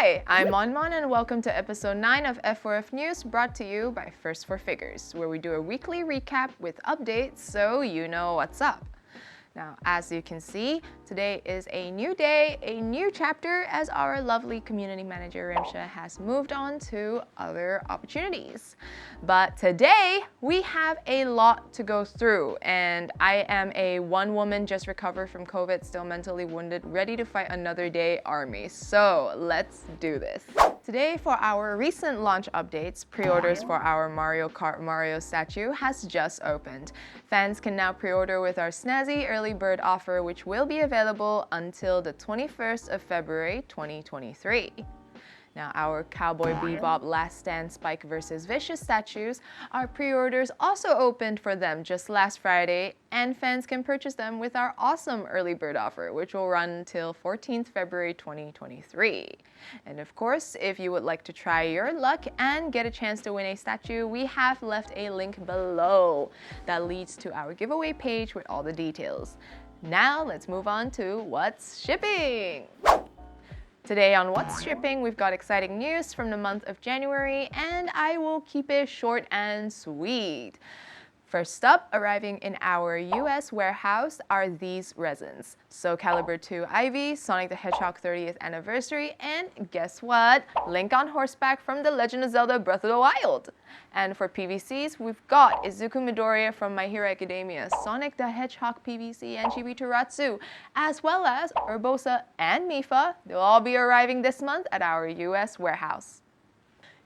Hi, I'm Monmon and welcome to episode 9 of F4F News, brought to you by First for Figures, where we do a weekly recap with updates so you know what's up. Now, as you can see, today is a new day, a new chapter, as our lovely community manager Rimsha has moved on to other opportunities. But today, we have a lot to go through, and I am a one woman just recovered from COVID, still mentally wounded, ready to fight another day army. So let's do this. Today, for our recent launch updates, pre-orders for our Mario Kart Mario statue has just opened. Fans can now pre-order with our snazzy early bird offer, which will be available until the 21st of February 2023. Now, our Cowboy Bebop Last Stand Spike vs. Vicious statues, our pre-orders also opened for them just last Friday, and fans can purchase them with our awesome early bird offer, which will run until 14th February 2023. And of course, if you would like to try your luck and get a chance to win a statue, we have left a link below that leads to our giveaway page with all the details. Now, let's move on to what's shipping. Today on What's Shipping, we've got exciting news from the month of January, and I will keep it short and sweet. First up, arriving in our US warehouse are these resins. So Caliber 2 Ivy, Sonic the Hedgehog 30th Anniversary, and guess what? Link on Horseback from The Legend of Zelda Breath of the Wild. And for PVCs, we've got Izuku Midoriya from My Hero Academia, Sonic the Hedgehog PVC, and Chibi-Taratsu, as well as Urbosa and Mifa. They'll all be arriving this month at our US warehouse.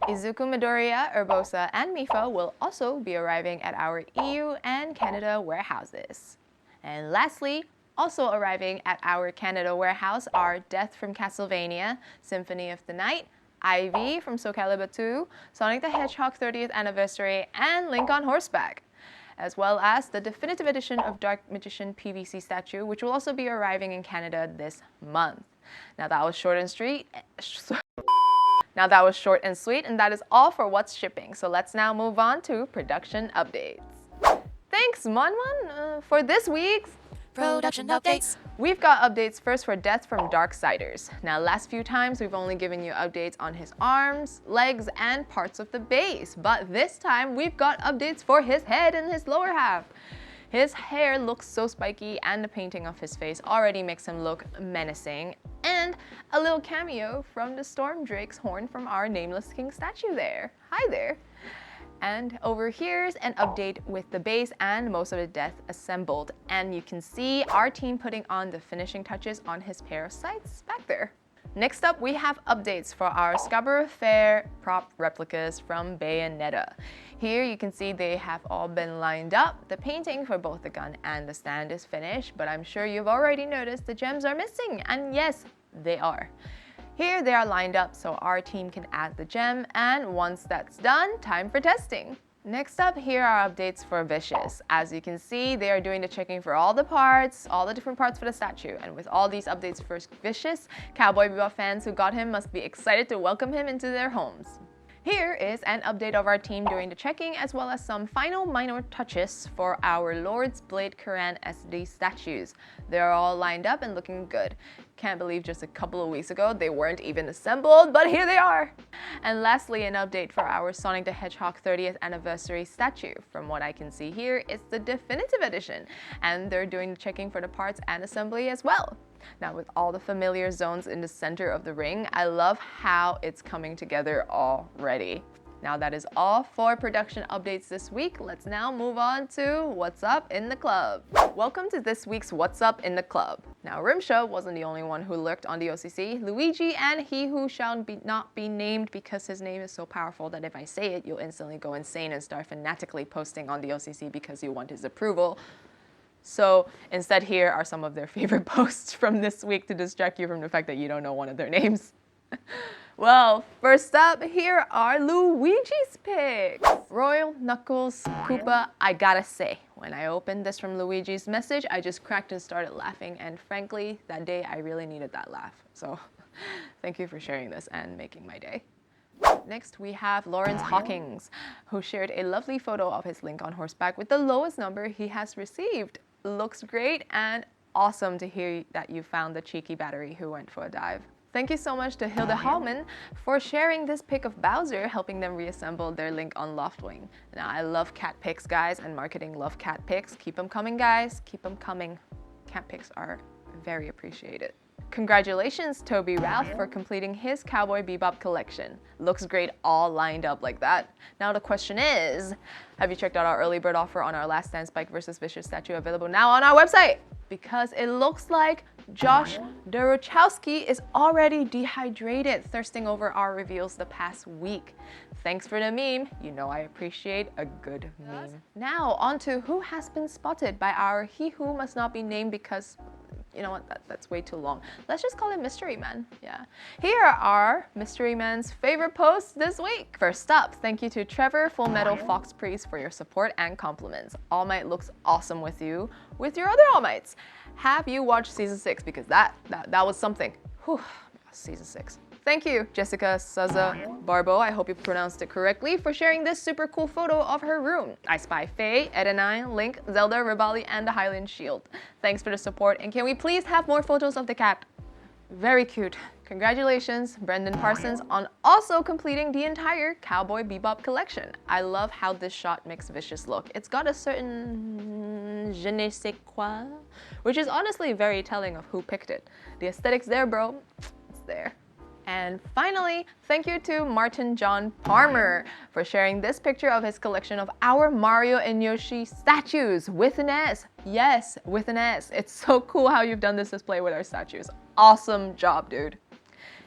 Izuku Midoriya, Urbosa, and Mifa will also be arriving at our EU and Canada warehouses. And lastly, also arriving at our Canada warehouse are Death from Castlevania, Symphony of the Night, Ivy from Soul Calibur 2, Sonic the Hedgehog 30th Anniversary, and Link on Horseback, as well as the definitive edition of Dark Magician PVC statue, which will also be arriving in Canada this month. Now that was short and sweet. And that is all for what's shipping. So let's now move on to production updates. Thanks, Monmon. For this week's production updates, we've got updates first for Death from Darksiders. Now, last few times we've only given you updates on his arms, legs, and parts of the base, but this time we've got updates for his head and his lower half. His hair looks so spiky, and the painting of his face already makes him look menacing, and a little cameo from the Storm Drake's horn from our Nameless King statue there. Hi there. And over here's an update with the base and most of the Death assembled, and you can see our team putting on the finishing touches on his pair of sights back there. Next up, we have updates for our Scarborough Fair prop replicas from Bayonetta. Here you can see they have all been lined up. The painting for both the gun and the stand is finished, but I'm sure you've already noticed the gems are missing, and yes, they are. Here they are lined up so our team can add the gem, and once that's done, time for testing. Next up, here are updates for Vicious. As you can see, they are doing the checking for all the parts, all the different parts for the statue. And with all these updates for Vicious, Cowboy Bebop fans who got him must be excited to welcome him into their homes. Here is an update of our team doing the checking, as well as some final minor touches for our Lord's Blade Kiran SD statues. They're all lined up and looking good. Can't believe just a couple of weeks ago they weren't even assembled, but here they are! And lastly, an update for our Sonic the Hedgehog 30th Anniversary statue. From what I can see here, it's the definitive edition, and they're doing the checking for the parts and assembly as well. Now, with all the familiar zones in the center of the ring, I love how it's coming together already. Now that is all for production updates this week. Let's now move on to What's Up in the Club. Welcome to this week's What's Up in the Club. Now, Rimsha wasn't the only one who lurked on the OCC. Luigi and he who shall not be named, because his name is so powerful that if I say it, you'll instantly go insane and start fanatically posting on the OCC because you want his approval. So instead, here are some of their favorite posts from this week to distract you from the fact that you don't know one of their names. Well, first up, here are Luigis Pigs. Royal Knuckles Koopa, I gotta say, when I opened this from Luigi's message, I just cracked and started laughing, and frankly, that day I really needed that laugh. So thank you for sharing this and making my day. Next, we have Lawrence Hawkins, who shared a lovely photo of his Link on Horseback with the lowest number he has received. Looks great, and awesome to hear that you found the cheeky battery who went for a dive. Thank you so much to Hilde Hallman for sharing this pic of Bowser, helping them reassemble their link on Loftwing. Now, I love cat pics, guys, and marketing love cat pics. Keep them coming, guys. Keep them coming. Cat pics are very appreciated. Congratulations, Toby Ralph, for completing his Cowboy Bebop collection. Looks great all lined up like that. Now the question is, have you checked out our early bird offer on our Last Stand Spike vs. Vicious statue available now on our website? Because it looks like Josh Dorochowski is already dehydrated, thirsting over our reveals the past week. Thanks for the meme. You know I appreciate a good meme. Now on to who has been spotted by our he who must not be named because you know what, that's way too long. Let's just call it Mystery Man. Yeah. Here are Mystery Man's favorite posts this week. First up, thank you to Trevor Full Metal Fox Priest for your support and compliments. All Might looks awesome with you, with your other All Mights. Have you watched season 6? Because that was something. Whew, season 6. Thank you, Jessica Saza Barbo, I hope you pronounced it correctly, for sharing this super cool photo of her room. I spy Faye, Edenine, Link, Zelda, Ribali, and the Highland Shield. Thanks for the support, and can we please have more photos of the cat? Very cute. Congratulations, Brendan Parsons, on also completing the entire Cowboy Bebop collection. I love how this shot makes Vicious look. It's got a certain je ne sais quoi, which is honestly very telling of who picked it. The aesthetics there, bro. It's there. And finally, thank you to Martin John Palmer for sharing this picture of his collection of our Mario and Yoshi statues with an S. Yes, with an S. It's so cool how you've done this display with our statues. Awesome job, dude.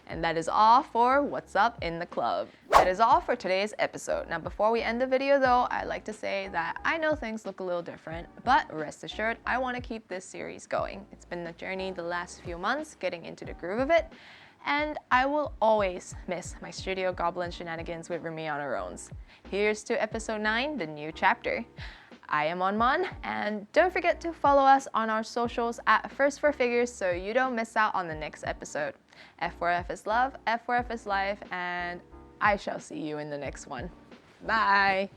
And that is all for What's Up in the Club. That is all for today's episode. Now, before we end the video though, I'd like to say that I know things look a little different, but rest assured, I want to keep this series going. It's been a journey the last few months, getting into the groove of it. And I will always miss my Studio Goblin shenanigans with Remy on her own. Here's to episode 9, the new chapter. I am Onmon, and don't forget to follow us on our socials at First4Figures so you don't miss out on the next episode. F4F is love, F4F is life, and I shall see you in the next one. Bye!